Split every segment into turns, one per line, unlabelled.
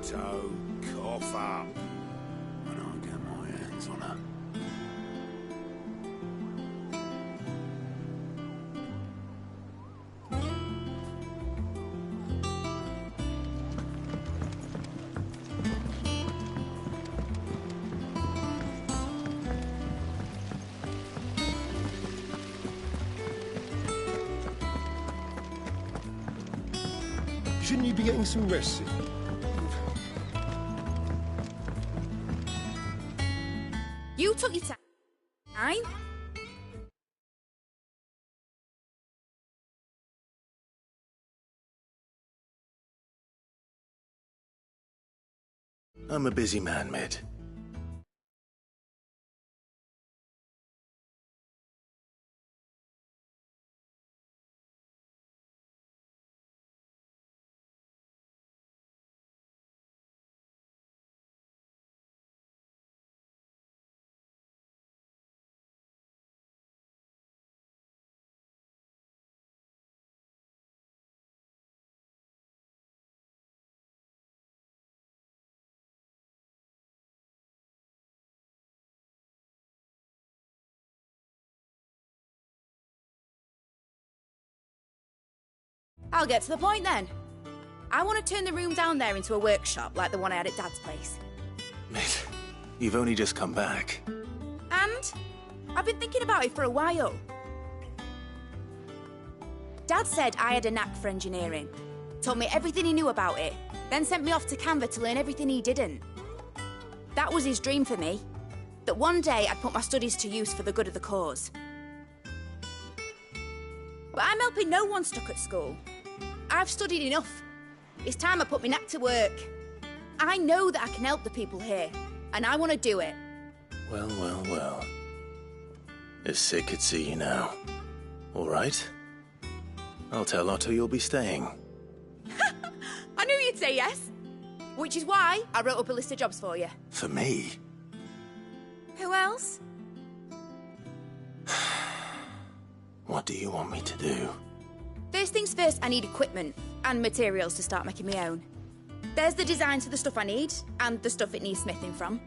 So, cough up when I get my hands on her.
Shouldn't you be getting some rest?
You took your time.
I'm a busy man, Mid.
I'll get to the point then. I want to turn the room down there into a workshop like the one I had at Dad's place.
Mid, you've only just come back.
And I've been thinking about it for a while. Dad said I had a knack for engineering, told me everything he knew about it, then sent me off to Canva to learn everything he didn't. That was his dream for me, that one day I'd put my studies to use for the good of the cause. But I'm helping no one stuck at school. I've studied enough. It's time I put my knack to work. I know that I can help the people here, and I want to do it.
Well, well, well. If Sid could see you now. All right. I'll tell Otto you'll be staying.
I knew you'd say yes. Which is why I wrote up a list of jobs for you.
For me?
Who else?
What do you want me to do?
First things first, I need equipment and materials to start making my own. There's the designs for the stuff I need, and the stuff it needs smithing from.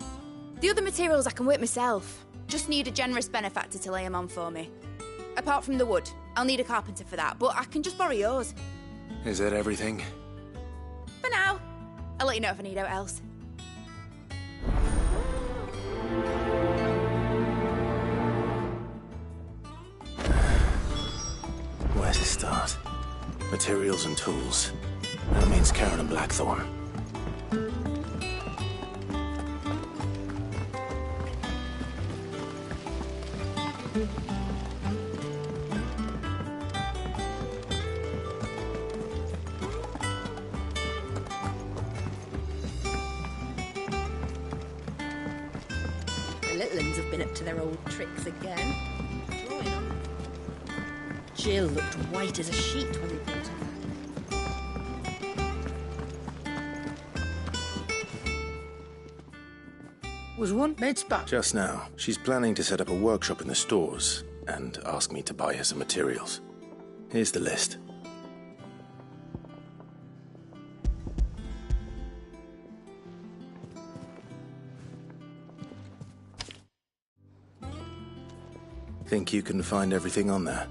The other materials I can work myself. Just need a generous benefactor to lay them on for me. Apart from the wood, I'll need a carpenter for that, but I can just borrow yours.
Is that everything?
For now. I'll let you know if I need out else.
Where to start? Materials and tools. That means Karen and Blackthorn.
The little uns have been up to their old tricks again. Jill looked white as a sheet when we brought her back.
Was one Mid's back?
Just now, she's planning to set up a workshop in the stores and ask me to buy her some materials. Here's the list. Think you can find everything on there?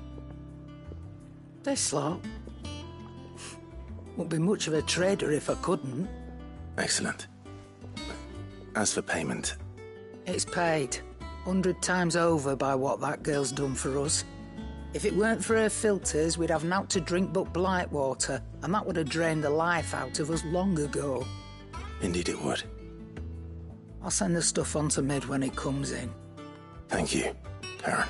This lot. Wouldn't be much of a trader if I couldn't.
Excellent. As for payment...
It's paid. 100 times over by what that girl's done for us. If it weren't for her filters, we'd have naught to drink but blight water, and that would have drained the life out of us long ago.
Indeed it would.
I'll send the stuff on to Mid when it comes in.
Thank you, Karen.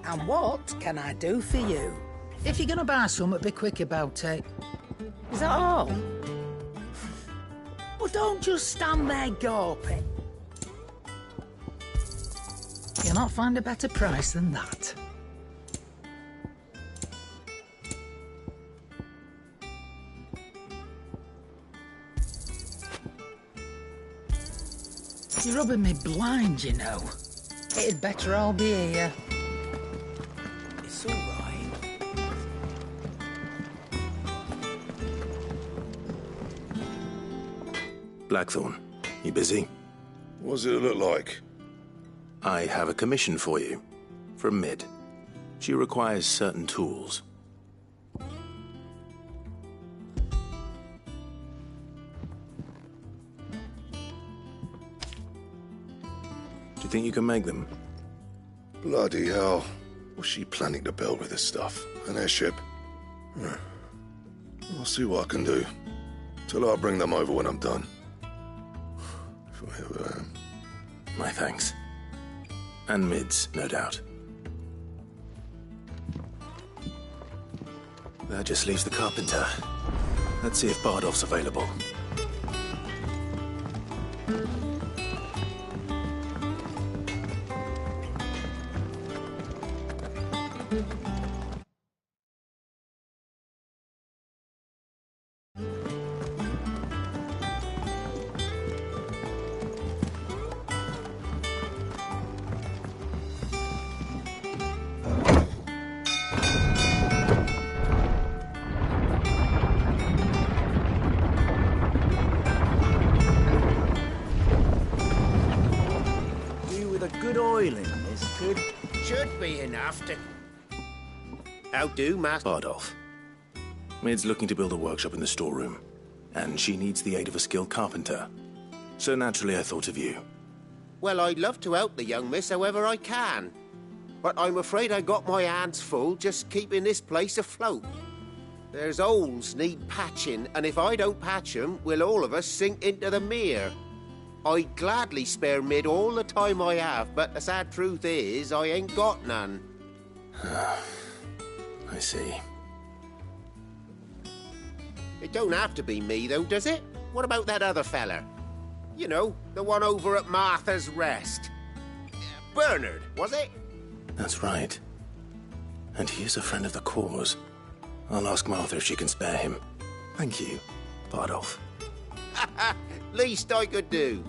And what can I do for you? If you're gonna buy something, be quick about it. Is that all? Well, don't just stand there gawping. You'll not find a better price than that. You're rubbing me blind, you know. It'd better all be here.
It's all right.
Blackthorn, you busy?
What does it look like?
I have a commission for you. From Mid. She requires certain tools. Do you think you can make them?
Bloody hell. What's she planning to build with this stuff? An airship? I'll see what I can do. Tell her I'll bring them over when I'm done. If I ever am.
My thanks. And Mid's, no doubt. That just leaves the carpenter. Let's see if Bardolph's available.
Should be enough to... How do, Master?
Bardolph. Mid's looking to build a workshop in the storeroom, and she needs the aid of a skilled carpenter. So naturally I thought of you.
Well, I'd love to help the young miss however I can. But I'm afraid I got my hands full just keeping this place afloat. There's holes need patching, and if I don't patch them, we'll all of us sink into the mere. I'd gladly spare Mid all the time I have, but the sad truth is, I ain't got none.
I see.
It don't have to be me, though, does it? What about that other fella? You know, the one over at Martha's Rest. Bernard, was it?
That's right. And he is a friend of the cause. I'll ask Martha if she can spare him. Thank you, Bardolph.
Least I could do.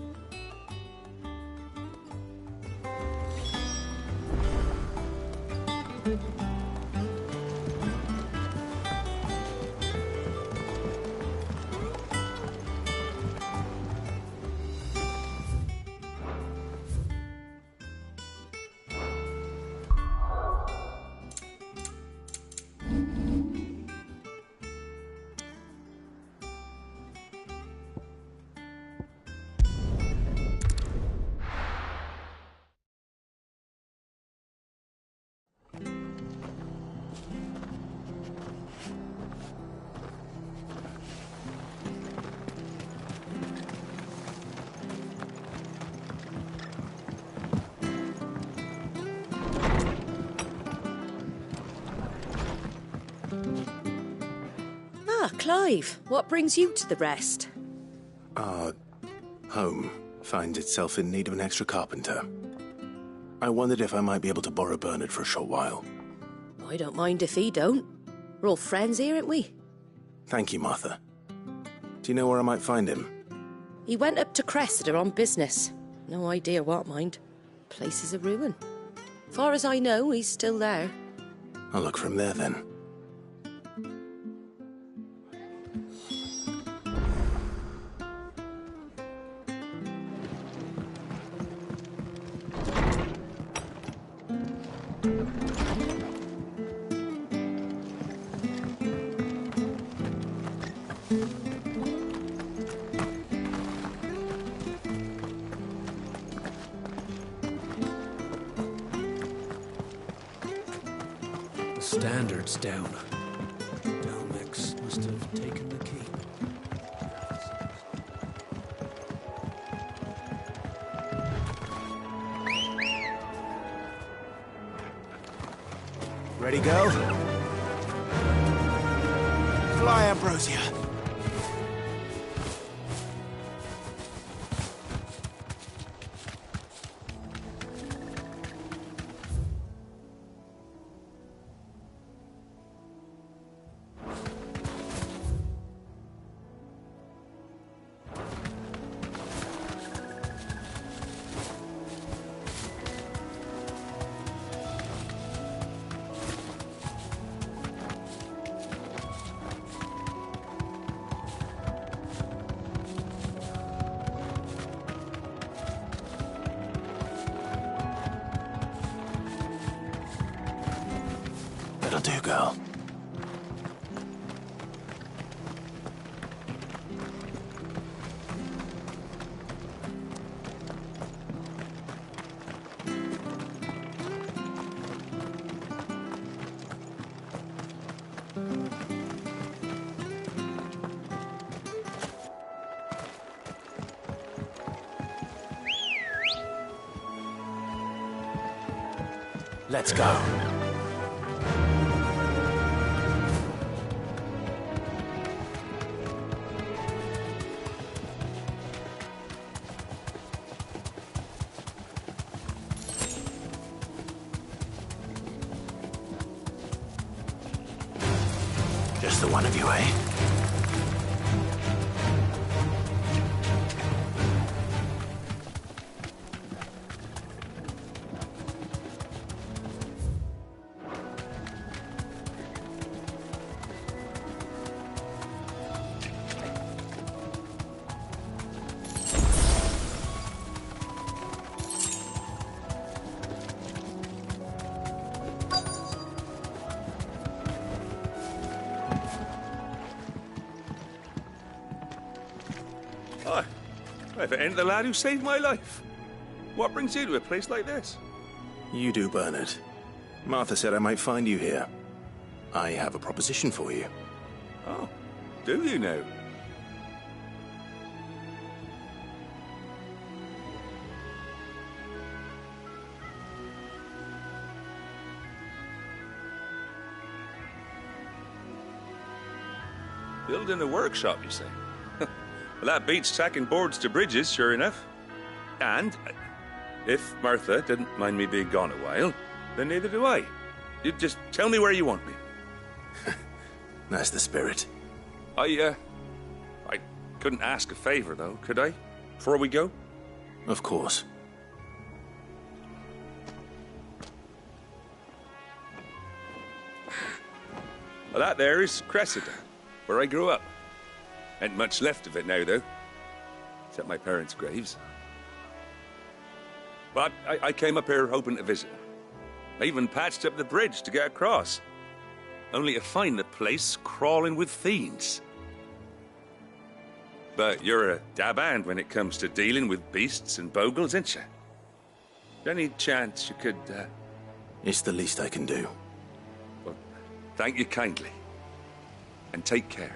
Clive, what brings you to the Rest?
Our home finds itself in need of an extra carpenter. I wondered if I might be able to borrow Bernard for a short while.
I don't mind if he don't. We're all friends here, aren't we?
Thank you, Martha. Do you know where I might find him?
He went up to Cressida on business. No idea what, mind. Place is a ruin. Far as I know, he's still there.
I'll look for him there, then.
Standards down. Dalmex must have taken the key.
Ready, go? Fly, Ambrosia.
That'll do, girl. Let's go. Just the one of you, eh?
Hi. If it ain't the lad who saved my life. What brings you to a place like this?
You do, Bernard. Martha said I might find you here. I have a proposition for you.
Oh, do you now? Building a workshop, you say? Well, that beats tacking boards to bridges, sure enough. And if Martha didn't mind me being gone a while, then neither do I. You just tell me where you want me.
That's the spirit.
I couldn't ask a favor, though, could I? Before we go?
Of course.
Well, that there is Cressida, where I grew up. Ain't much left of it now, though. Except my parents' graves. But I came up here hoping to visit. I even patched up the bridge to get across. Only to find the place crawling with fiends. But you're a dab hand when it comes to dealing with beasts and bogles, ain't you? Any chance you could,
It's the least I can do.
Well, thank you kindly. And take care.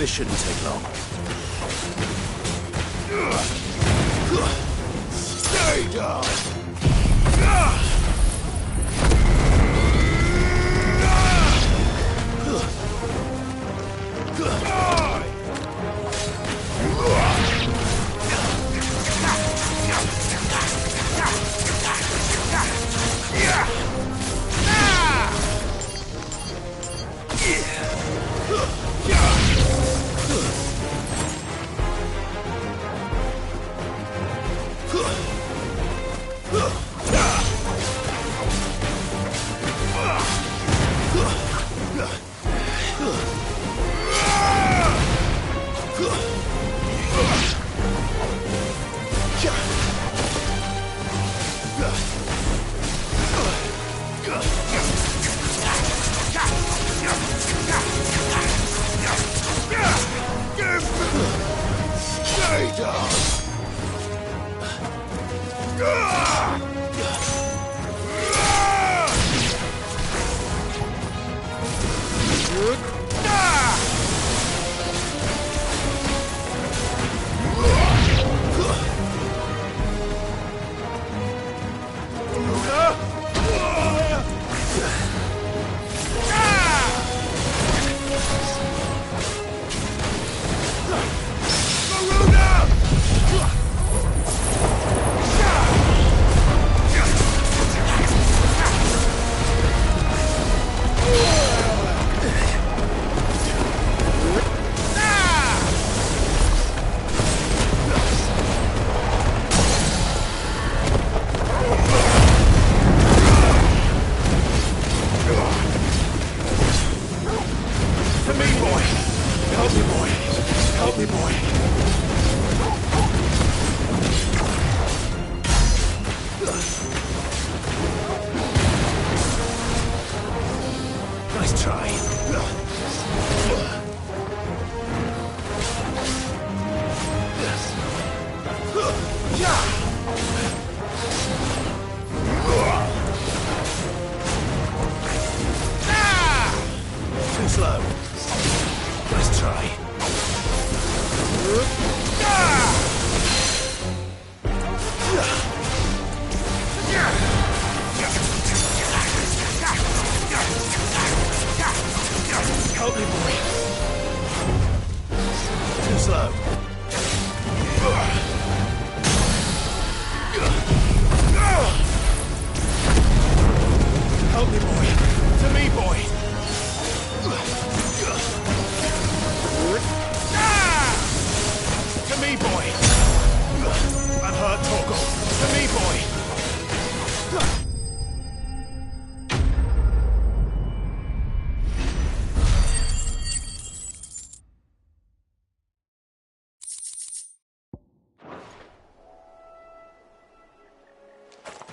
This shouldn't take long.
Stay down!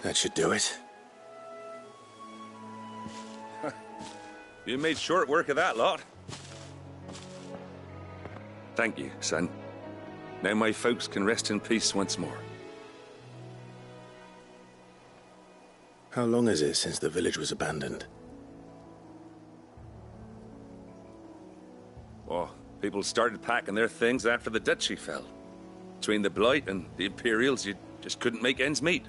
That should do it.
You made short work of that lot. Thank you, son. Now my folks can rest in peace once more.
How long is it since the village was abandoned?
Oh, people started packing their things after the duchy fell. Between the Blight and the Imperials, you just couldn't make ends meet.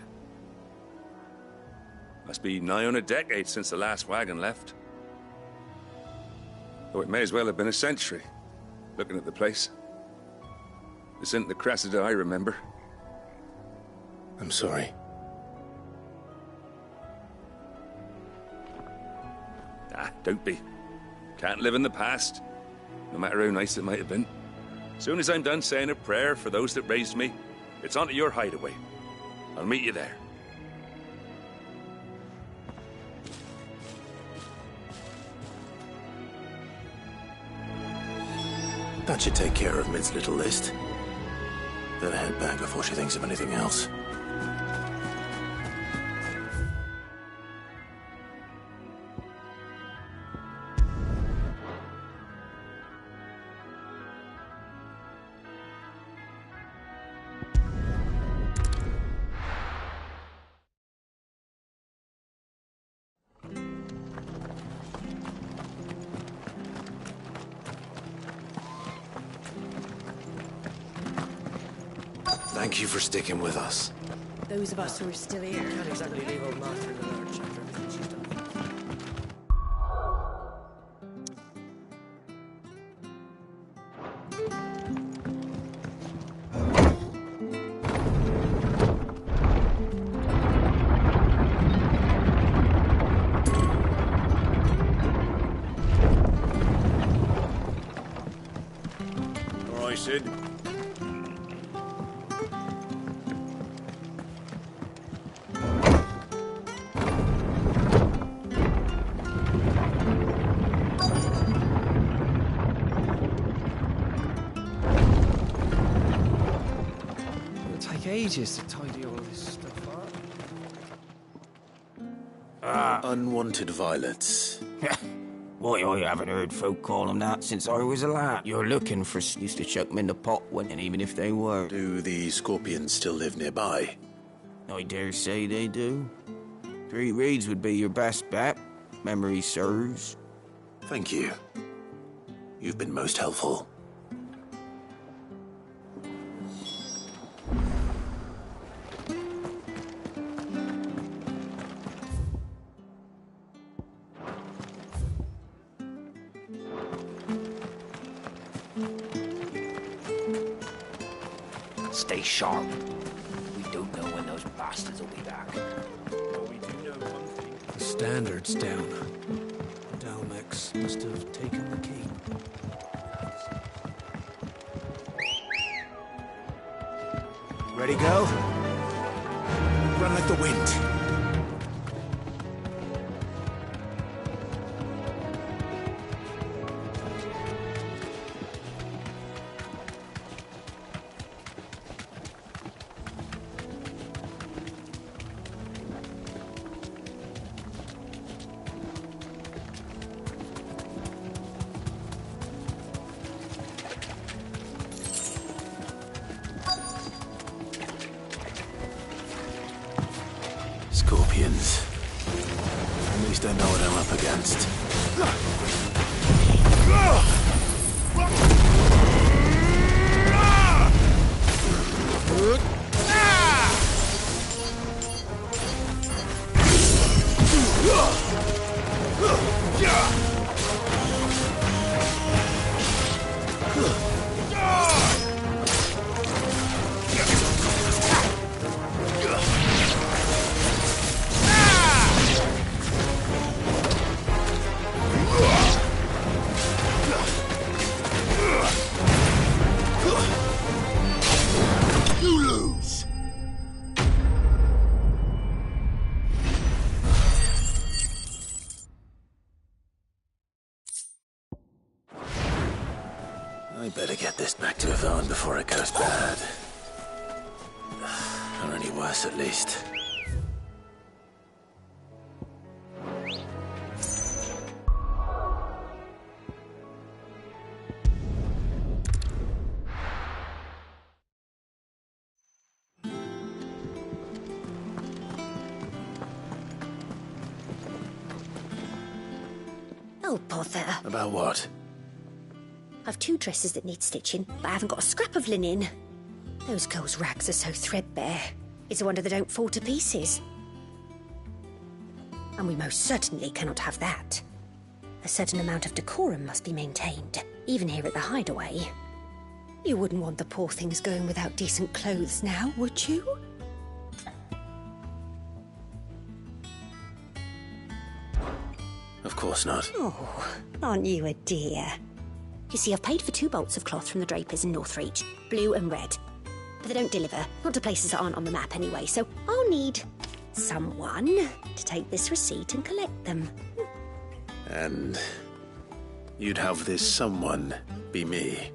Must be nigh on a decade since the last wagon left. Though it may as well have been a century, looking at the place. This isn't the Cressida I remember.
I'm sorry.
Ah, don't be. Can't live in the past, no matter how nice it might have been. Soon as I'm done saying a prayer for those that raised me, it's on to your hideaway. I'll meet you there.
That should take care of Mid's little list. Better head back before she thinks of anything else.
Thank you for sticking with us.
Those of us who are still here.
Can't exactly leave old Martha in the lurch after everything she's done.
All right, Sid.
It'll take ages to tidy all this stuff up.
Unwanted violets.
Why, I haven't heard folk call them that since I was a lad. You're looking for used to chuck them in the pot when, and even if they were.
Do the scorpions still live nearby?
I dare say they do. 3 reeds would be your best bet. Memory serves.
Thank you. You've been most helpful.
Stay sharp. We don't know when those bastards will be back.
The standard's down. Dalmex must have taken the keep.
Ready, go? Run like the wind.
Scorpions. At least I know what I'm up against. I better get this back to Yvonne before it goes bad. Or any worse, at least.
Oh, bother.
About what?
I've 2 dresses that need stitching, but I haven't got a scrap of linen. Those girls' rags are so threadbare. It's a wonder they don't fall to pieces. And we most certainly cannot have that. A certain amount of decorum must be maintained, even here at the Hideaway. You wouldn't want the poor things going without decent clothes now, would you?
Of course not.
Oh, aren't you a dear? You see, I've paid for 2 bolts of cloth from the drapers in Northreach, blue and red. But they don't deliver, not to places that aren't on the map anyway, so I'll need someone to take this receipt and collect them.
And you'd have this someone be me.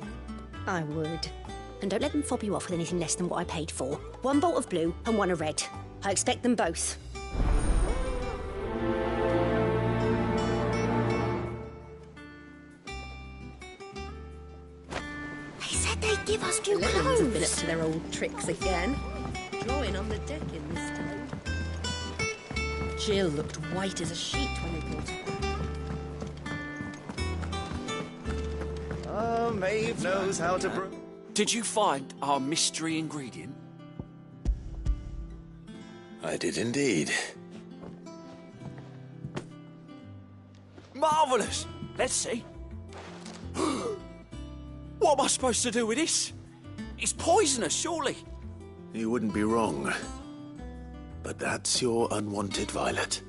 I would. And don't let them fob you off with anything less than what I paid for. 1 bolt of blue and 1 of red. I expect them both. They'd give us new clothes.
Have been up to their old tricks again. Drawing on the deck in this time. Jill looked white as a sheet when they brought her back.
Oh, Maeve knows how to brew.
Did you find our mystery ingredient?
I did indeed.
Marvellous! Let's see. What am I supposed to do with this? It's poisonous, surely.
You wouldn't be wrong. But that's your unwanted violet.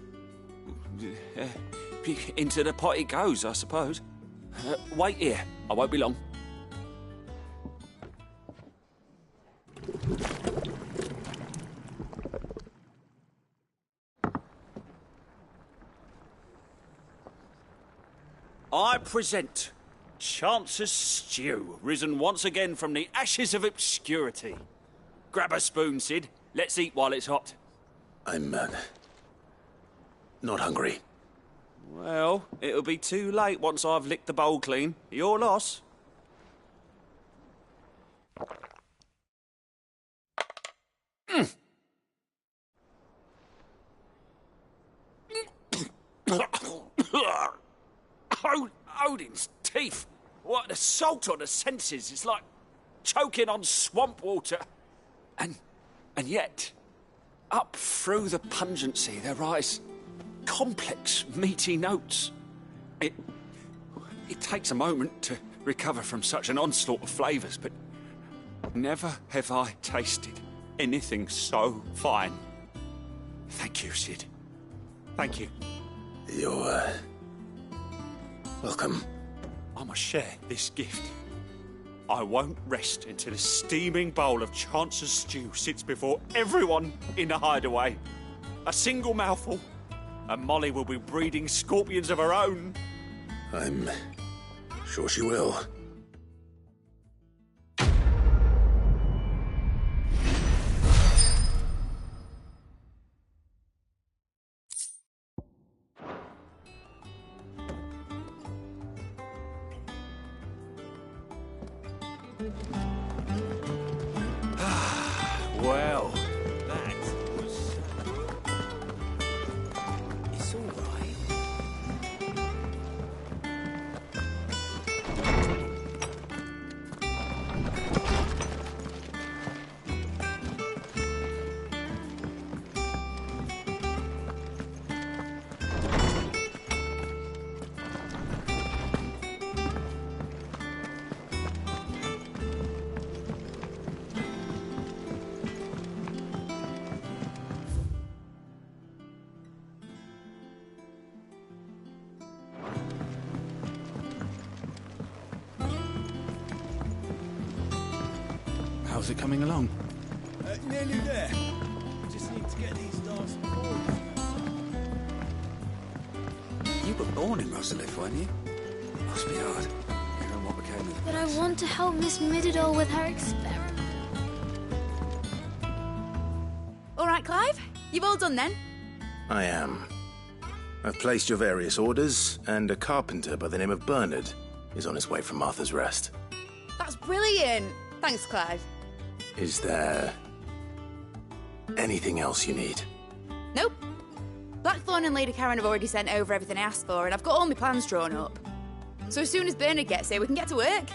Into the pot it goes, I suppose. Wait here. I won't be long. I present Chance's Stew, risen once again from the ashes of obscurity. Grab a spoon, Sid. Let's eat while it's hot.
I'm, not hungry.
Well, it'll be too late once I've licked the bowl clean. Your loss. Odin's teeth. What an assault on the senses. It's like choking on swamp water. And yet, up through the pungency, there rise complex, meaty notes. It takes a moment to recover from such an onslaught of flavours, but never have I tasted anything so fine. Thank you, Sid. Thank you.
You're, welcome.
I must share this gift. I won't rest until a steaming bowl of Chance's Stew sits before everyone in the hideaway. A single mouthful, and Molly will be breeding scorpions of her own.
I'm sure she will.
Well, that was... It's all right.
How's it coming along?
Nearly there. Just need to get these last boards.
You were born in Rosalith, weren't you? Must be hard. Hearing what became of the
But I
place.
want to help Miss Mididol with her experiment.
All right, Clive? You've all done then?
I am. I've placed your various orders, and a carpenter by the name of Bernard is on his way from Martha's Rest.
That's brilliant. Thanks, Clive.
Is there anything else you need?
Nope. Blackthorn and Lady Karen have already sent over everything I asked for, and I've got all my plans drawn up. So as soon as Bernard gets here, we can get to work.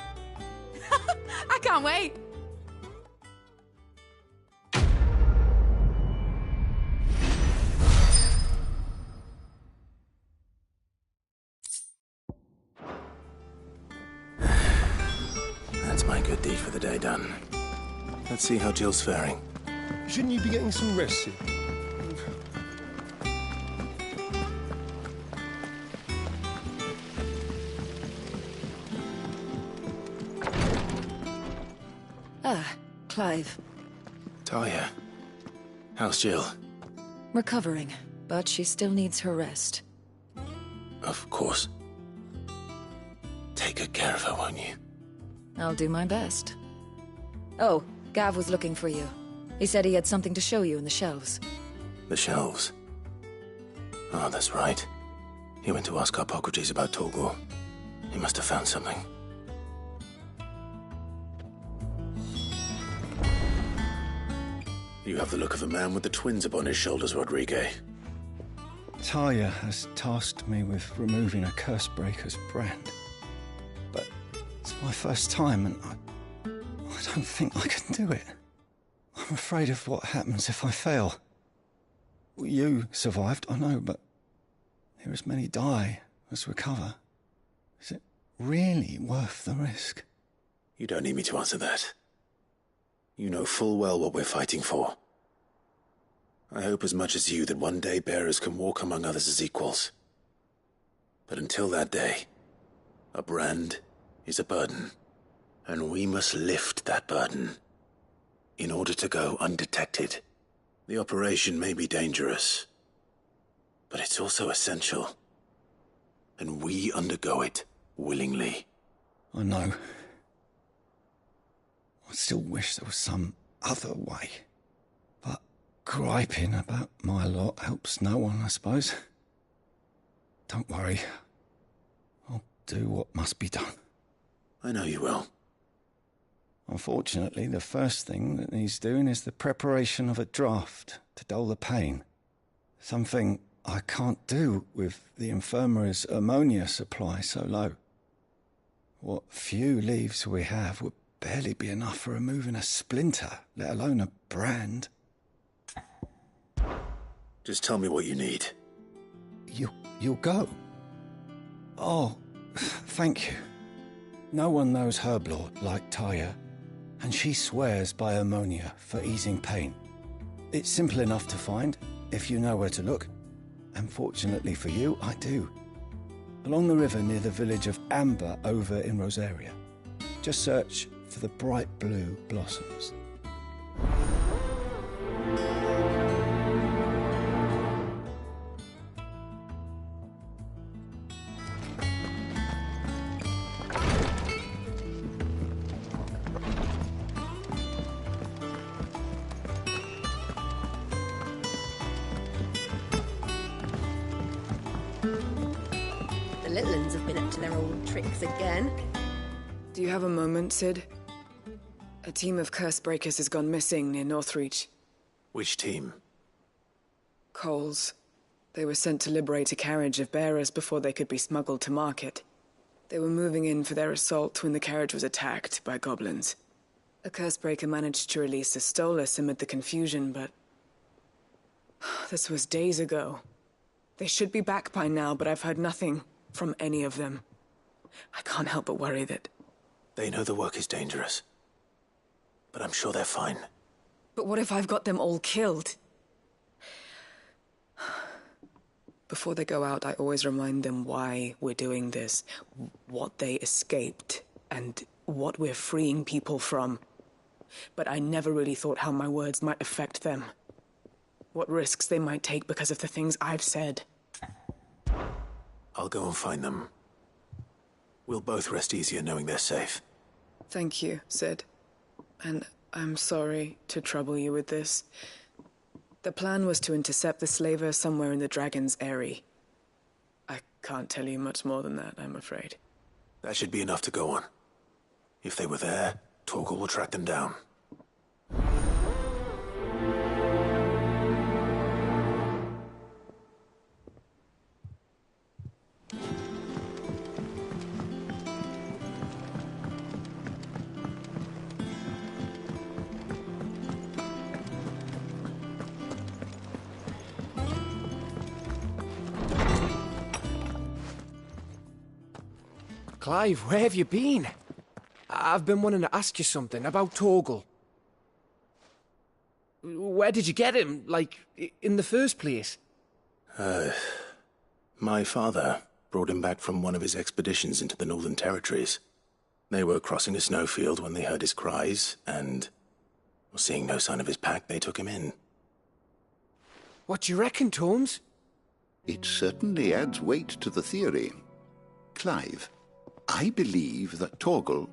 I can't wait.
That's my good deed for the day done. Let's see how Jill's faring.
Shouldn't you be getting some rest, Sid?
Ah, Clive.
Talia, how's Jill?
Recovering, but she still needs her rest.
Of course. Take good care of her, won't you?
I'll do my best. Oh, Gav was looking for you. He said he had something to show you in the shelves.
The shelves. Oh, that's right. He went to ask Harpocrates about Torgor. He must have found something. You have the look of a man with the twins upon his shoulders, Rodrigue.
Talia has tasked me with removing a Cursebreaker's brand. But it's my first time, and I don't think I can do it. I'm afraid of what happens if I fail. You survived, I know, but here as many die as recover. Is it really worth the risk?
You don't need me to answer that. You know full well what we're fighting for. I hope as much as you that one day bearers can walk among others as equals. But until that day, a brand is a burden, and we must lift that burden in order to go undetected. The operation may be dangerous, but it's also essential, and we undergo it willingly.
I know. I still wish there was some other way. But griping about my lot helps no one, I suppose. Don't worry. I'll do what must be done.
I know you will.
Unfortunately, the first thing that needs doing is the preparation of a draft to dull the pain. Something I can't do with the infirmary's ammonia supply so low. What few leaves we have would barely be enough for removing a splinter, let alone a brand.
Just tell me what you need.
You'll go? Oh, thank you. No one knows Herblord like Taya, and she swears by ammonia for easing pain. It's simple enough to find, if you know where to look. And fortunately for you, I do. Along the river near the village of Amber over in Rosaria. Just search for the bright blue blossoms.
The little uns have been up to their old tricks again.
Do you have a moment, Sid? A team of curse breakers has gone missing near Northreach.
Which team?
Coles. They were sent to liberate a carriage of bearers before they could be smuggled to market. They were moving in for their assault when the carriage was attacked by goblins. A curse breaker managed to release a Stolas amid the confusion, but... this was days ago. They should be back by now, but I've heard nothing from any of them. I can't help but worry that...
They know the work is dangerous, but I'm sure they're fine.
But what if I've got them all killed? Before they go out, I always remind them why we're doing this, what they escaped, and what we're freeing people from. But I never really thought how my words might affect them. What risks they might take because of the things I've said.
I'll go and find them. We'll both rest easier knowing they're safe.
Thank you, Sid. And I'm sorry to trouble you with this. The plan was to intercept the slaver somewhere in the Dragon's Eyrie. I can't tell you much more than that, I'm afraid.
That should be enough to go on. If they were there, Torgal will track them down.
Clive, where have you been? I've been wanting to ask you something about Torgal. Where did you get him, like, in the first place?
My father brought him back from one of his expeditions into the Northern Territories. They were crossing a snowfield when they heard his cries, and, seeing no sign of his pack, they took him in.
What do you reckon, Torms?
It certainly adds weight to the theory. Clive, I believe that Torgal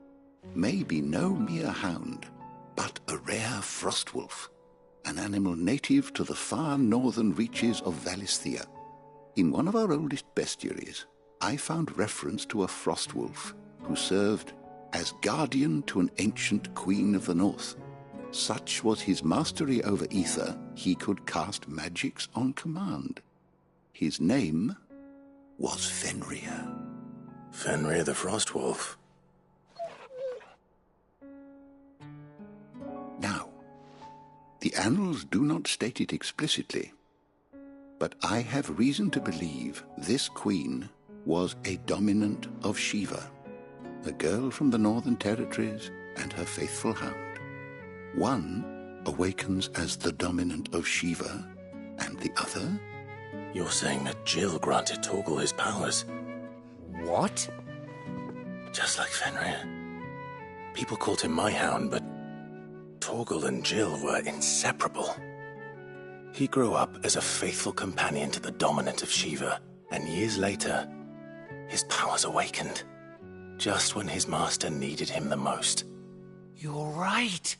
may be no mere hound, but a rare frostwolf, an animal native to the far northern reaches of Valisthea. In one of our oldest bestiaries, I found reference to a frostwolf who served as guardian to an ancient queen of the north. Such was his mastery over ether, he could cast magics on command. His name was Fenrir.
Fenrir the Frostwolf.
Now, the annals do not state it explicitly, But I have reason to believe this queen was a dominant of Shiva, a girl from the Northern Territories and her faithful hound. One awakens as the dominant of Shiva, and the other?
You're saying that Jill granted Torgal his powers?
What?
Just like Fenrir. People called him my hound, but Torgal and Jill were inseparable. He grew up as a faithful companion to the dominant of Shiva, and years later, his powers awakened, just when his master needed him the most.
You're right.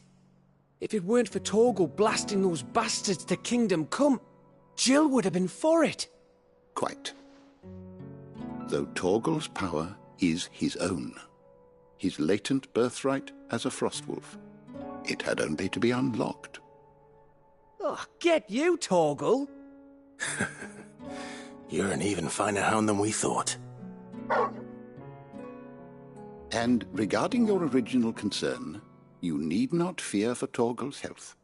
If it weren't for Torgal blasting those bastards to Kingdom Come, Jill would have been for it.
Quite. Though Torgal's power is his own, his latent birthright as a Frostwolf. It had only to be unlocked.
Oh, get you, Torgal!
You're an even finer hound than we thought.
And regarding your original concern, you need not fear for Torgal's health.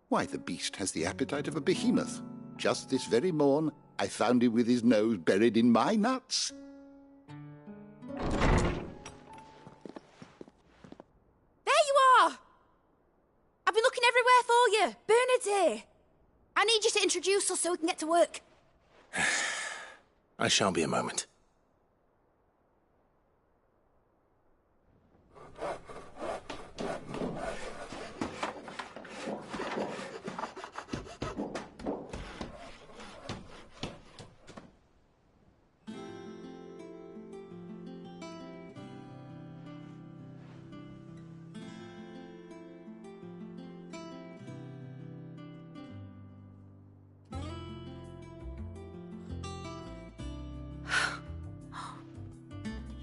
Why, the beast has the appetite of a behemoth. Just this very morn, I found him with his nose buried in my nuts.
There you are! I've been looking everywhere for you. Bernard's here. I need you to introduce us so we can get to work.
I shall be a moment.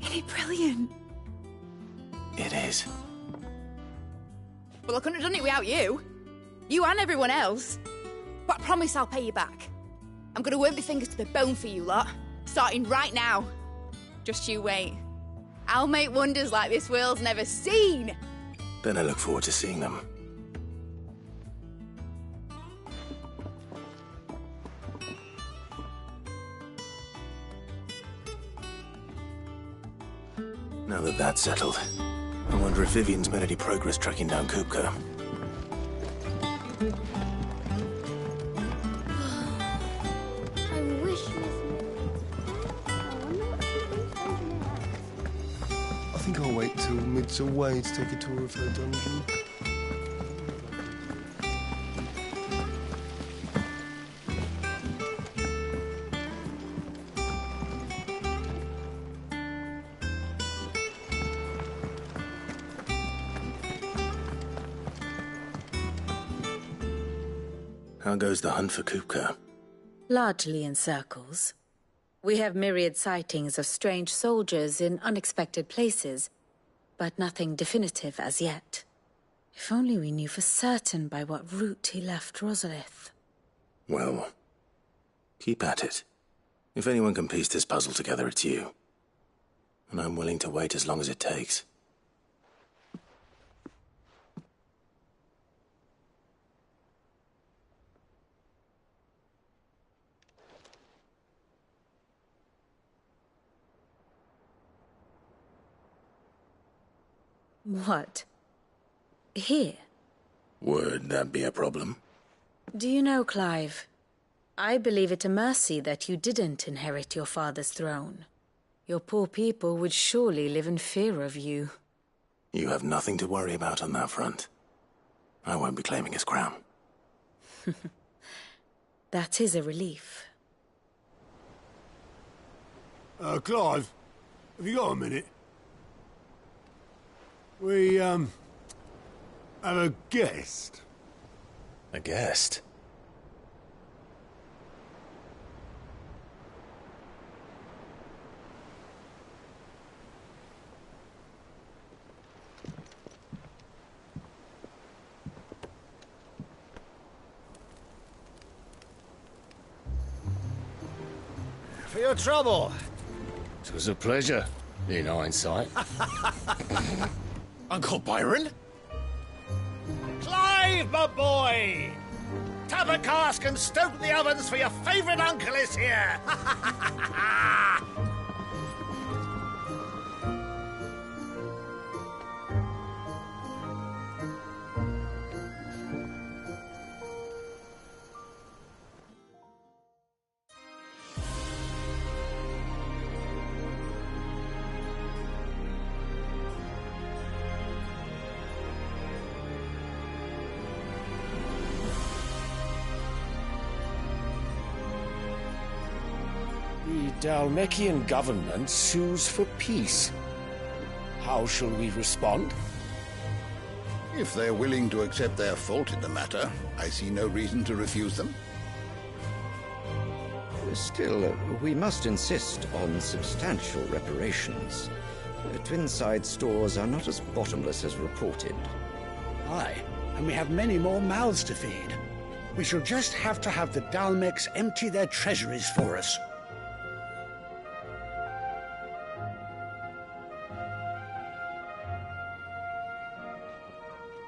Isn't it brilliant?
It is.
Well, I couldn't have done it without you. You and everyone else. But I promise I'll pay you back. I'm gonna work my fingers to the bone for you lot. Starting right now. Just you wait. I'll make wonders like this world's never seen.
Then I look forward to seeing them. Now that that's settled, I wonder if Vivian's made any progress tracking down Kupka.
I wish
I think I'll wait till Mid's away to take a tour of her dungeon.
How goes the hunt for Kupka?
Largely in circles. We have myriad sightings of strange soldiers in unexpected places, but nothing definitive as yet. If only we knew for certain by what route he left Rosalith.
Well, keep at it. If anyone can piece this puzzle together, it's you. And I'm willing to wait as long as it takes.
What? Here?
Would that be a problem?
Do you know, Clive? I believe it a mercy that you didn't inherit your father's throne. Your poor people would surely live in fear of you.
You have nothing to worry about on that front. I won't be claiming his crown.
That is a relief.
Clive, have you got a minute? We, have a guest.
A guest?
For your trouble. It was a pleasure, in hindsight. Uncle Byron? Clive, my boy!
up a cask and stoke the ovens, for your favourite uncle is here!
The Dhalmekian government sues for peace. How shall we respond?
If they're willing to accept their fault in the matter, I see no reason to refuse them.
Still, we must insist on substantial reparations. Twinside stores are not as bottomless as reported.
Aye, and we have many more mouths to feed. We shall just have to have the Dhalmeks empty their treasuries for us.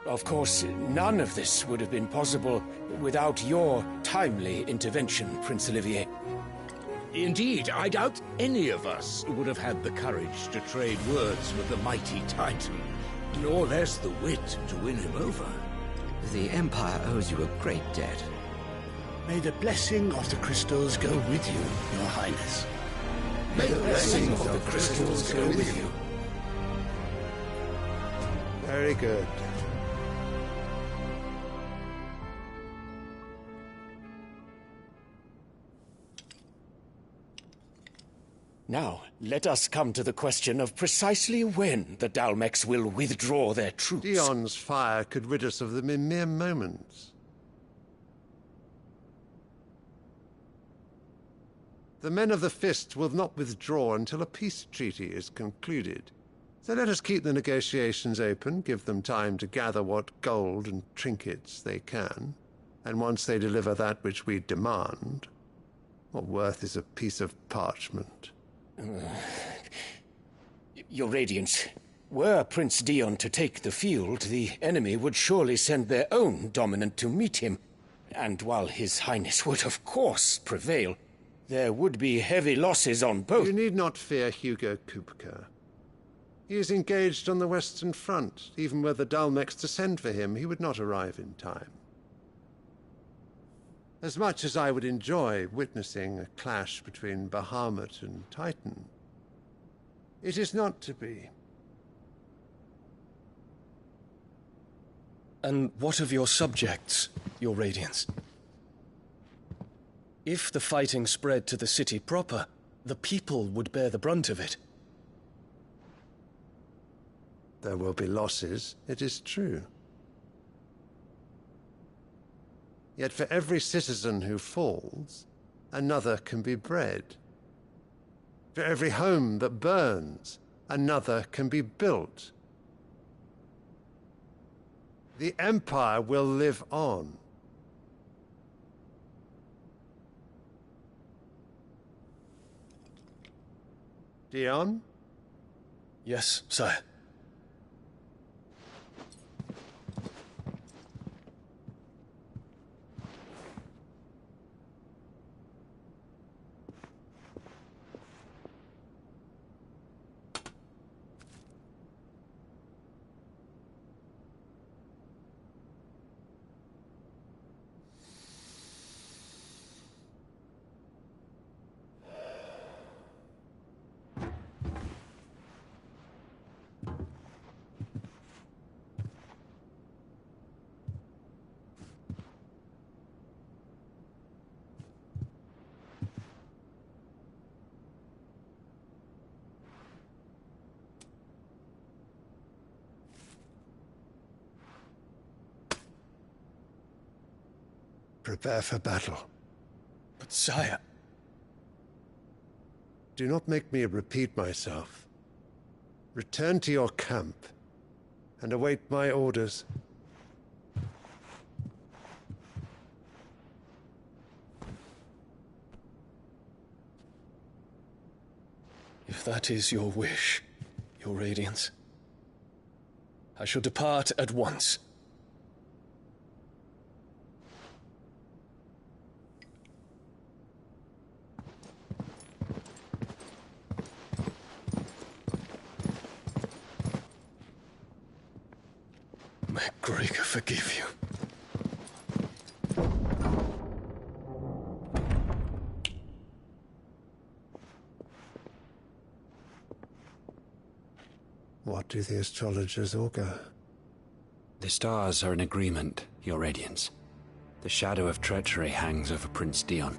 Of course, none of this would have been possible without your timely intervention, Prince Olivier.
Indeed, I doubt any of us would have had the courage to trade words with the mighty Titan, nor less the wit to win him over.
The Empire owes you a great debt.
May the blessing of the crystals go with you, Your Highness.
May the blessing of the crystals go with you.
Very good.
Now, let us come to the question of precisely when the Dhalmeks will withdraw their troops.
Dion's fire could rid us of them in mere moments. The men of the Fist will not withdraw until a peace treaty is concluded. So let us keep the negotiations open, give them time to gather what gold and trinkets they can, and once they deliver that which we demand, what worth is a piece of parchment?
Your Radiance, were Prince Dion to take the field, the enemy would surely send their own dominant to meet him. And while His Highness would of course prevail, there would be heavy losses on both.
You need not fear Hugo Kupka. He is engaged on the Western Front. Even were the Dhalmeks to send for him, he would not arrive in time. As much as I would enjoy witnessing a clash between Bahamut and Titan, it is not to be.
And what of your subjects, Your Radiance? If the fighting spread to the city proper, the people would bear the brunt of it.
There will be losses, it is true. Yet for every citizen who falls, another can be bred. For every home that burns, another can be built. The Empire will live on. Dion?
Yes, sire.
Prepare for battle.
But sire...
Do not make me repeat myself. Return to your camp and await my orders.
If that is your wish, Your Radiance, I shall depart at once.
Gregor forgive you.
What do the astrologers augur?
The stars are in agreement, Your Radiance. The shadow of treachery hangs over Prince Dion.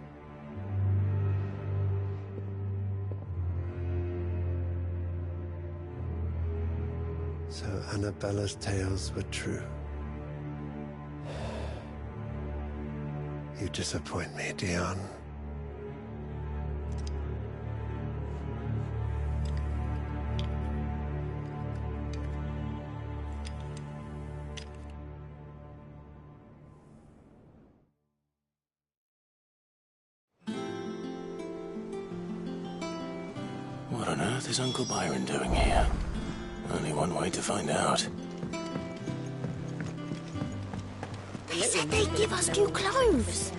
So Annabella's tales were true. You disappoint me, Dion.
What on earth is Uncle Byron doing here? Only one way to find out.
They said they'd give us new clothes.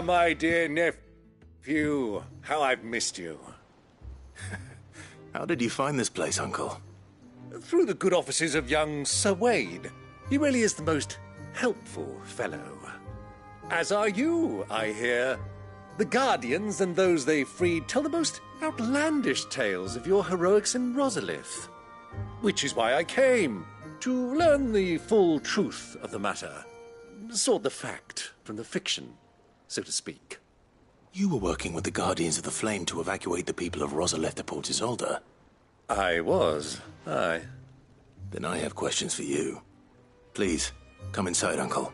My dear nephew, how I've missed you.
How did you find this place, Uncle?
Through the good offices of young Sir Wade. He really is the most helpful fellow. As are you, I hear. The Guardians and those they freed tell the most outlandish tales of your heroics in Rosalith. Which is why I came, to learn the full truth of the matter. Sort the fact from the fiction, so to speak.
You were working with the Guardians of the Flame to evacuate the people of Rosalith to Port Isolde.
I was, aye.
Then I have questions for you. Please, come inside, Uncle.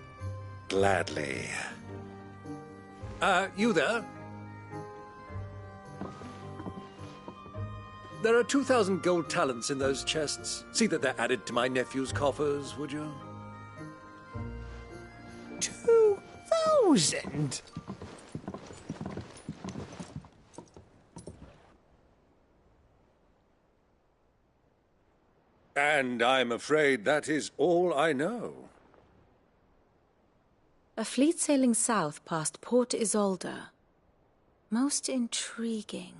Gladly. You there? There are 2,000 gold talents in those chests. See that they're added to my nephew's coffers, would you?
2,000?
And I'm afraid that is all I know.
A fleet sailing south past Port Isolde. Most intriguing.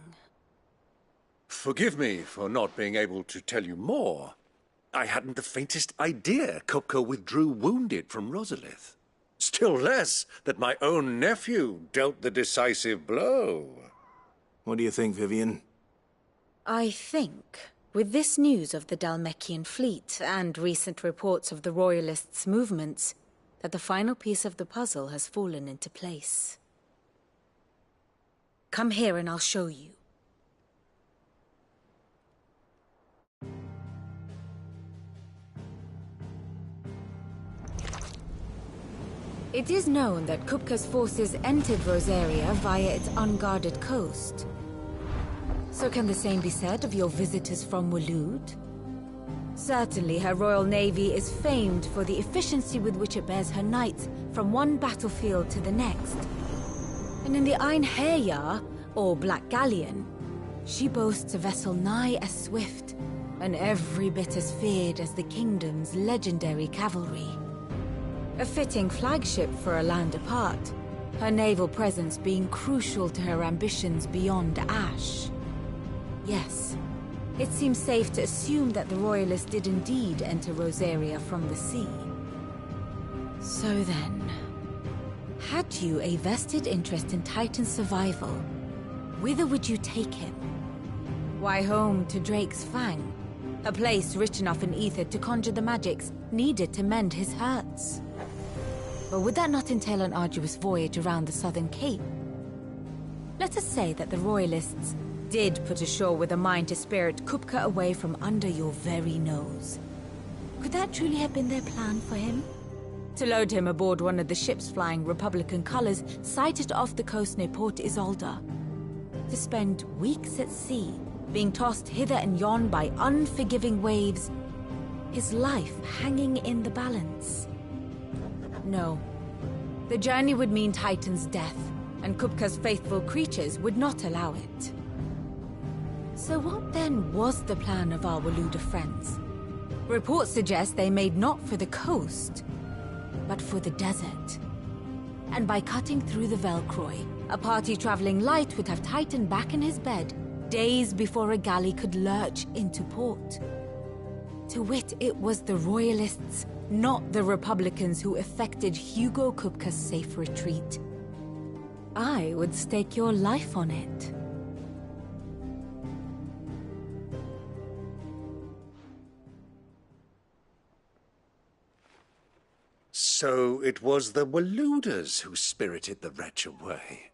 Forgive me for not being able to tell you more. I hadn't the faintest idea Kupka withdrew wounded from Rosalith. Still less that my own nephew dealt the decisive blow.
What do you think, Vivian?
I think, with this news of the Dhalmekian fleet and recent reports of the Royalists' movements, that the final piece of the puzzle has fallen into place. Come here and I'll show you. It is known that Kupka's forces entered Rosaria via its unguarded coast. So can the same be said of your visitors from Waloed? Certainly her royal navy is famed for the efficiency with which it bears her knights from one battlefield to the next. And in the Einherjar, or Black Galleon, she boasts a vessel nigh as swift, and every bit as feared as the kingdom's legendary cavalry. A fitting flagship for a land apart, her naval presence being crucial to her ambitions beyond Ash. Yes, it seems safe to assume that the Royalists did indeed enter Rosaria from the sea. So then, had you a vested interest in Titan's survival, whither would you take him? Why, home to Drake's Fang, a place rich enough in ether to conjure the magics needed to mend his hurts. But would that not entail an arduous voyage around the southern cape? Let us say that the Royalists did put ashore with a mind to spirit Kupka away from under your very nose. Could that truly have been their plan for him? To load him aboard one of the ships flying Republican colors sighted off the coast near Port Isolde. To spend weeks at sea, being tossed hither and yon by unforgiving waves, his life hanging in the balance. No. The journey would mean Titan's death, and Kupka's faithful creatures would not allow it. So what then was the plan of our Waluda friends? Reports suggest they made not for the coast, but for the desert. And by cutting through the Velcroy, a party traveling light would have tightened back in his bed days before a galley could lurch into port. To wit, it was the Royalists, not the Republicans, who effected Hugo Kupka's safe retreat. I would stake your life on it.
So it was the Waludas who spirited the wretch away.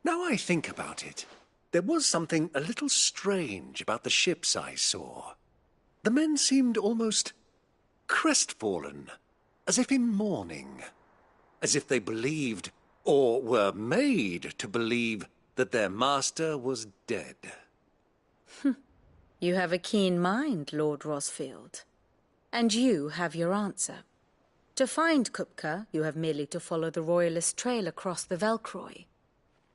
Now I think about it, there was something a little strange about the ships I saw. The men seemed almost crestfallen, as if in mourning, as if they believed, or were made to believe, that their master was dead.
You have a keen mind, Lord Rosfield. And you have your answer. To find Kupka, you have merely to follow the Royalist trail across the Velcroy.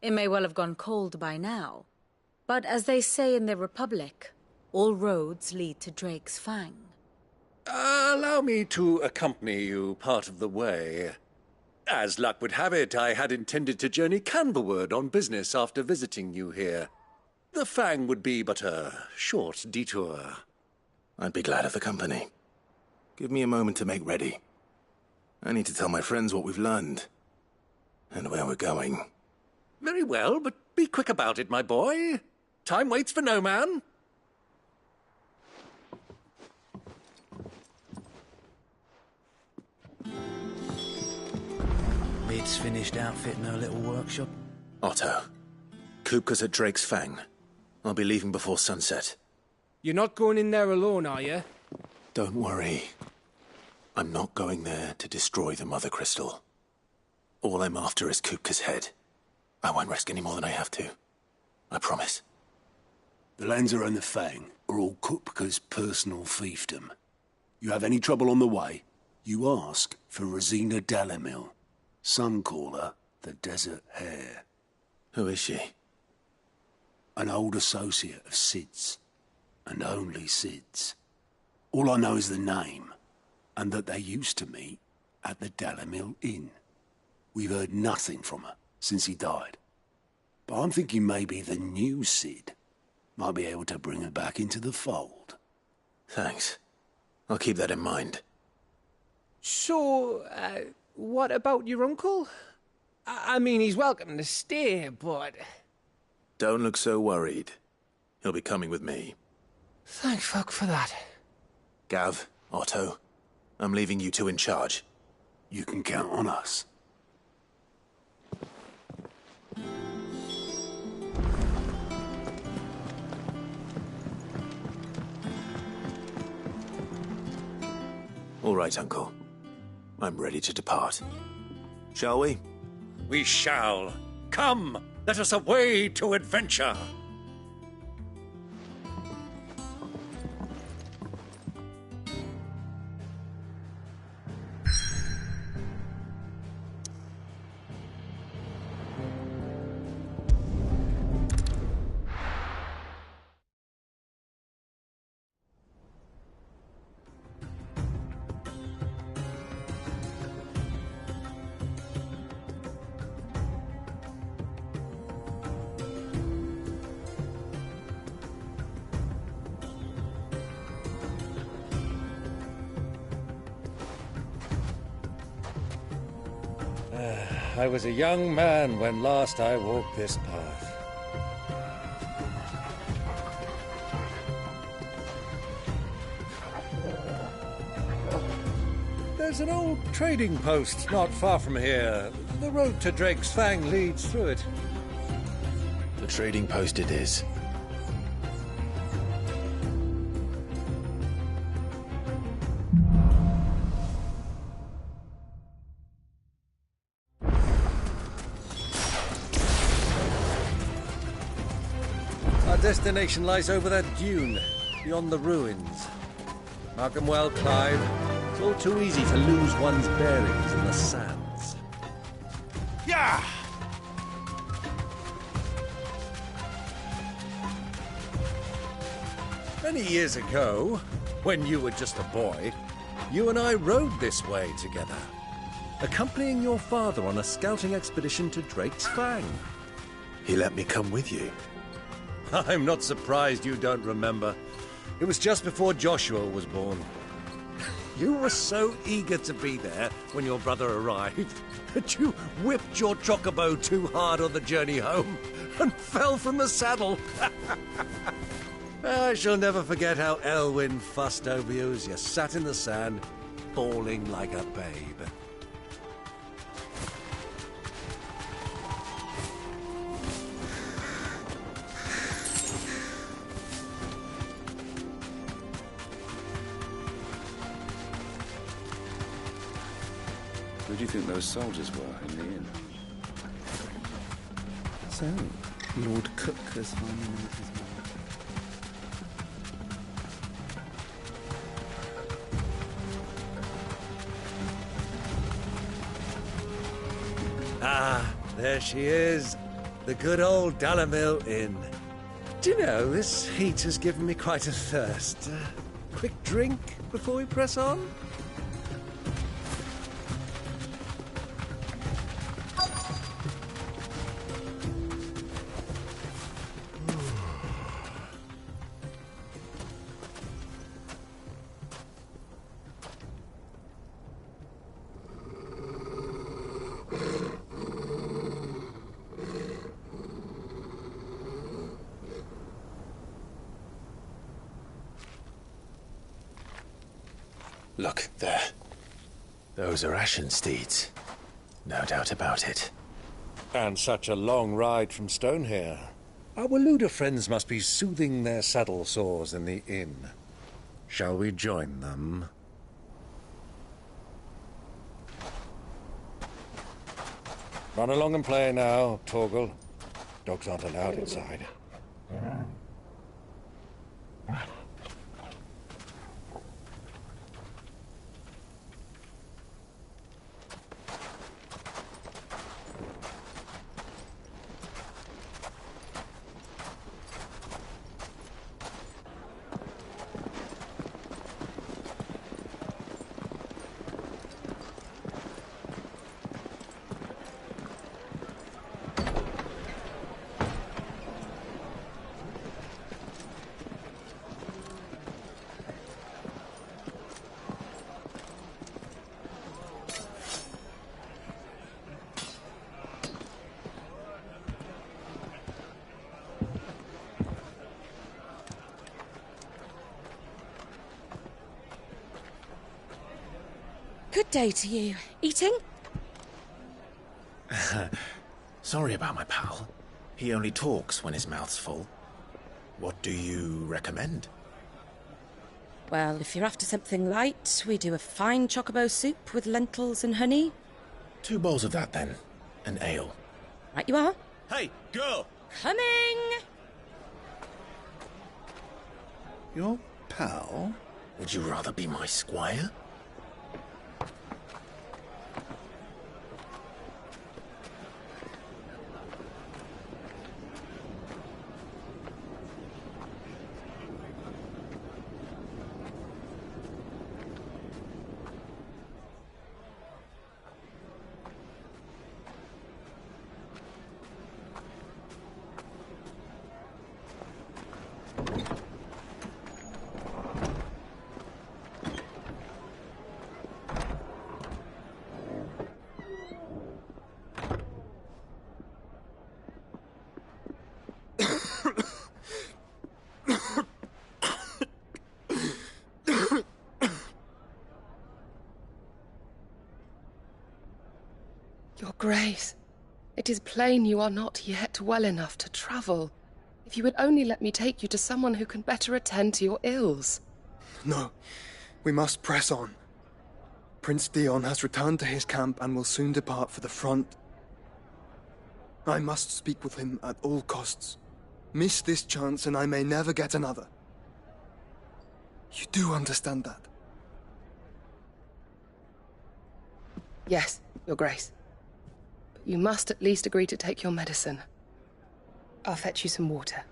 It may well have gone cold by now, but as they say in the Republic, all roads lead to Drake's Fang.
Allow me to accompany you part of the way. As luck would have it, I had intended to journey Canverward on business after visiting you here. The Fang would be but a short detour.
I'd be glad of the company. Give me a moment to make ready. I need to tell my friends what we've learned, and where we're going.
Very well, but be quick about it, my boy. Time waits for no man.
Mid's finished outfitting her little workshop.
Otto, Kupka's at Drake's Fang. I'll be leaving before sunset.
You're not going in there alone, are you?
Don't worry. I'm not going there to destroy the Mother Crystal. All I'm after is Kupka's head. I won't risk any more than I have to. I promise.
The Lanza and the Fang are all Kupka's personal fiefdom. You have any trouble on the way, you ask for Rosina Dalimil. Some call her the Desert Hare.
Who is she?
An old associate of Sid's, and only Sid's. All I know is the name, and that they used to meet at the Dalimil Inn. We've heard nothing from her since he died. But I'm thinking maybe the new Sid might be able to bring her back into the fold.
Thanks. I'll keep that in mind.
So, what about your uncle? I mean, he's welcome to stay, but...
Don't look so worried. He'll be coming with me.
Thank fuck for that.
Gav, Otto, I'm leaving you two in charge.
You can count on us.
All right, Uncle. I'm ready to depart. Shall we?
We shall. Come, let us away to adventure. I was a young man when last I walked this path. There's an old trading post not far from here. The road to Drake's Fang leads through it.
The trading post it is.
Our destination lies over that dune, beyond the ruins. Mark 'em well, Clive. It's all too easy to lose one's bearings in the sands.
Yeah!
Many years ago, when you were just a boy, you and I rode this way together, accompanying your father on a scouting expedition to Drake's Fang.
He let me come with you.
I'm not surprised you don't remember. It was just before Joshua was born. You were so eager to be there when your brother arrived that you whipped your chocobo too hard on the journey home and fell from the saddle. I shall never forget how Elwyn fussed over you as you sat in the sand, bawling like a babe.
Who do you think those soldiers were in the inn?
So, Lord Cook has finally made his mind.
Ah, there she is. The good old Dalamil Inn. Do you know, this heat has given me quite a thirst. Quick drink before we press on?
Look, there. Those are Ashen steeds. No doubt about it.
And such a long ride from Stonehere. Our Waluda friends must be soothing their saddle sores in the inn. Shall we join them? Run along and play now, Torgal. Dogs aren't allowed inside.
Good day to you. Eating?
Sorry about my pal. He only talks when his mouth's full. What do you recommend?
Well, if you're after something light, we do a fine chocobo soup with lentils and honey.
2 bowls of that, then. An ale.
Right you are.
Hey, girl!
Coming!
Your pal?
Would you rather be my squire?
Your Grace, it is plain you are not yet well enough to travel. If you would only let me take you to someone who can better attend to your ills.
No, we must press on. Prince Dion has returned to his camp and will soon depart for the front. I must speak with him at all costs. Miss this chance and I may never get another. You do understand that?
Yes, Your Grace. But you must at least agree to take your medicine. I'll fetch you some water.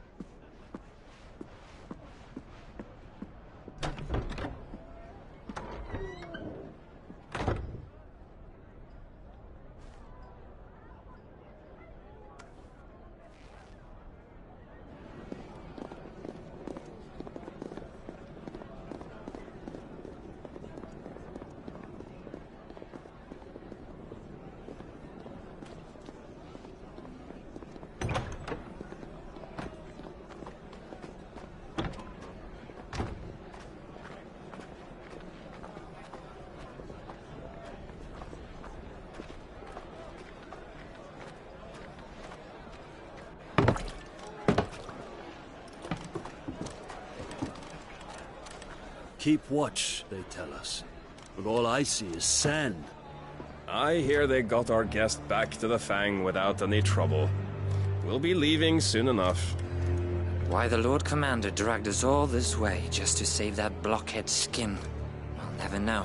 keep watch, they tell us. But all I see is sand.
I hear they got our guest back to the Fang without any trouble. We'll be leaving soon enough.
Why the Lord Commander dragged us all this way just to save that blockhead skin, I'll never know.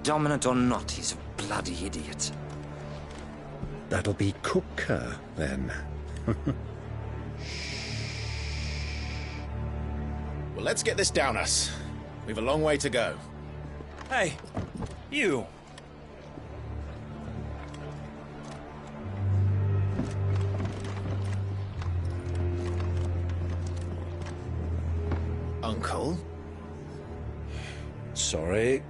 Dominant or not, he's a bloody idiot.
That'll be Kupka, then.
Well, let's get this down us. We've a long way to go.
Hey, you!
Uncle?
Sorry.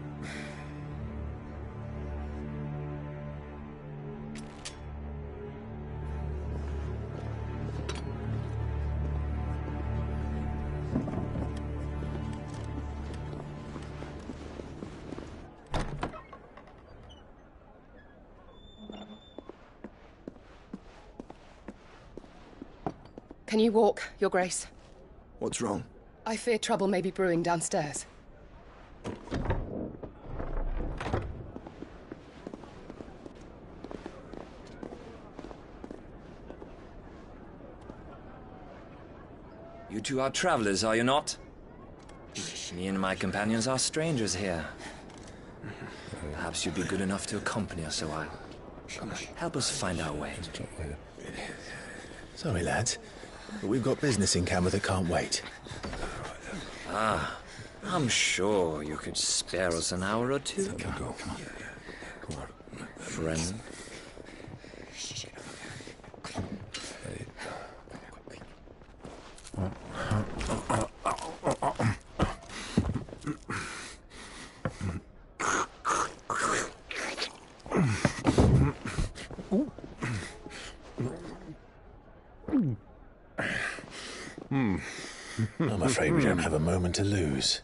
Can you walk, Your Grace?
What's wrong?
I fear trouble may be brewing downstairs.
You two are travelers, are you not? Me and my companions are strangers here. Perhaps you'd be good enough to accompany us a while. Help us find our way.
Sorry, lads, but we've got business in Camber that can't wait.
Ah, I'm sure you could spare us an hour or two.
Come on.
Friend.
I'm afraid we don't have a moment to lose.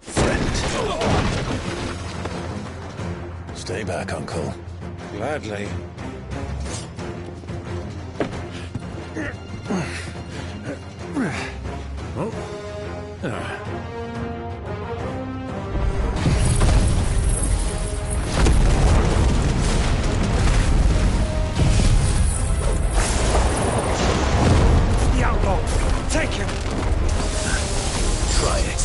Friend. Stay back, Uncle.
Gladly.
The outlaw! Take him!
Try it.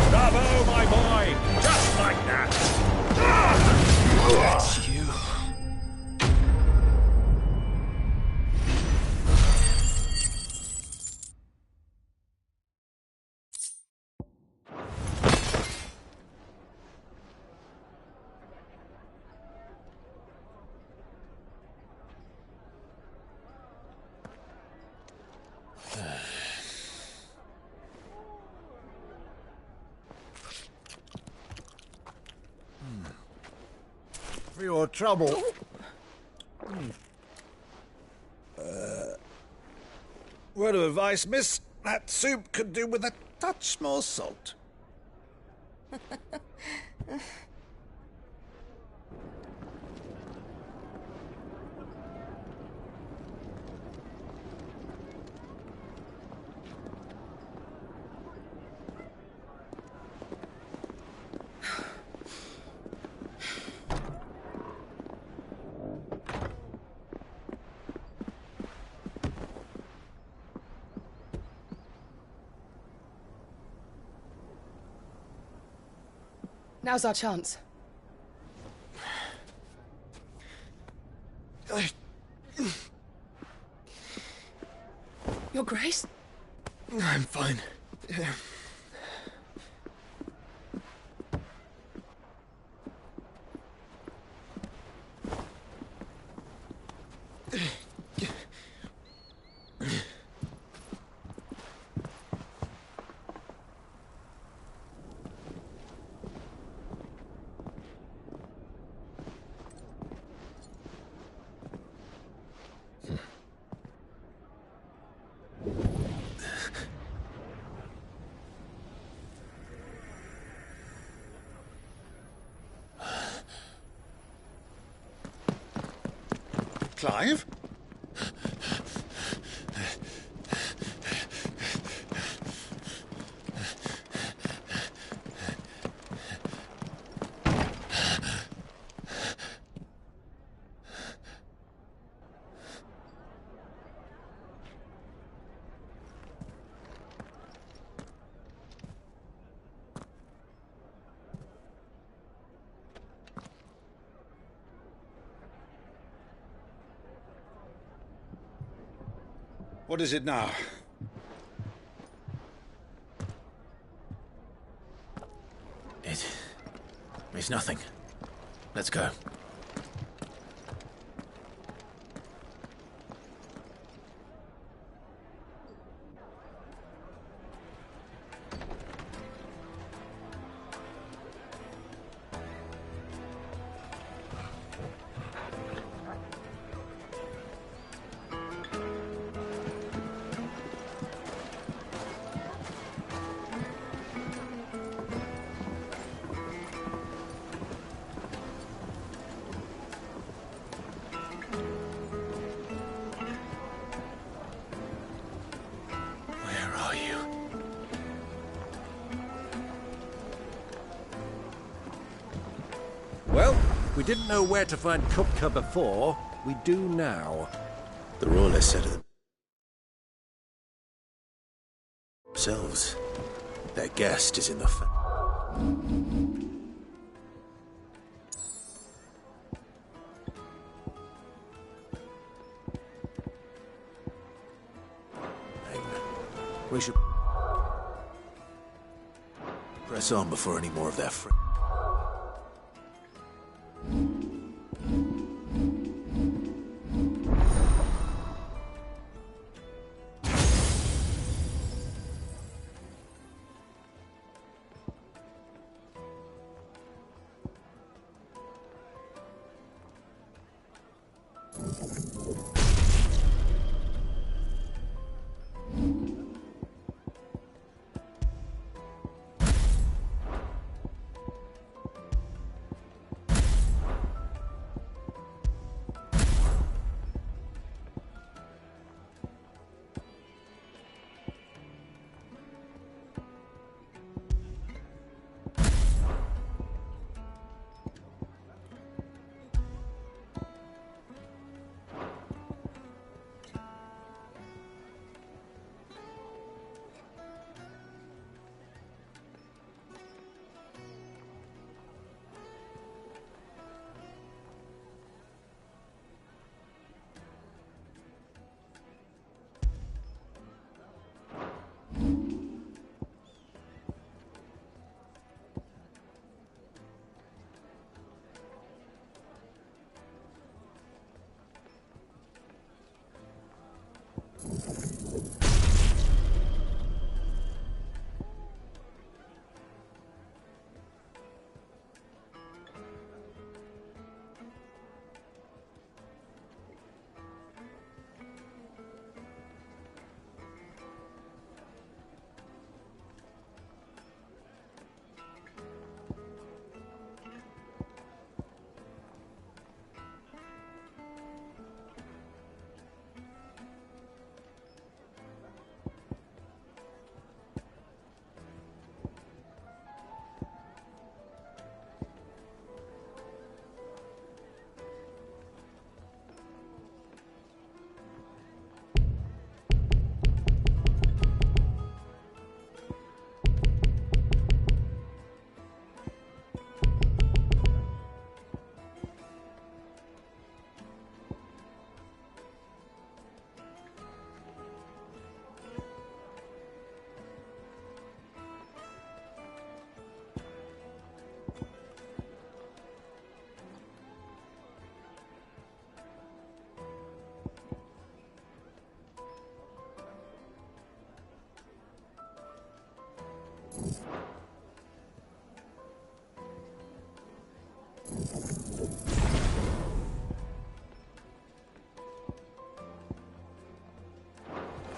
Bravo, my boy! Just like that!
That's you.
For your trouble. Word of advice, miss. That soup could do with a touch more salt.
Now's our chance. Your Grace?
I'm fine.
Clive? What is it now?
It's nothing. Let's go.
Well, we didn't know where to find Kupka before. We do now.
The Royalists said it themselves. Their guest is in the We should press on before any more of their friends.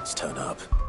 Let's turn up.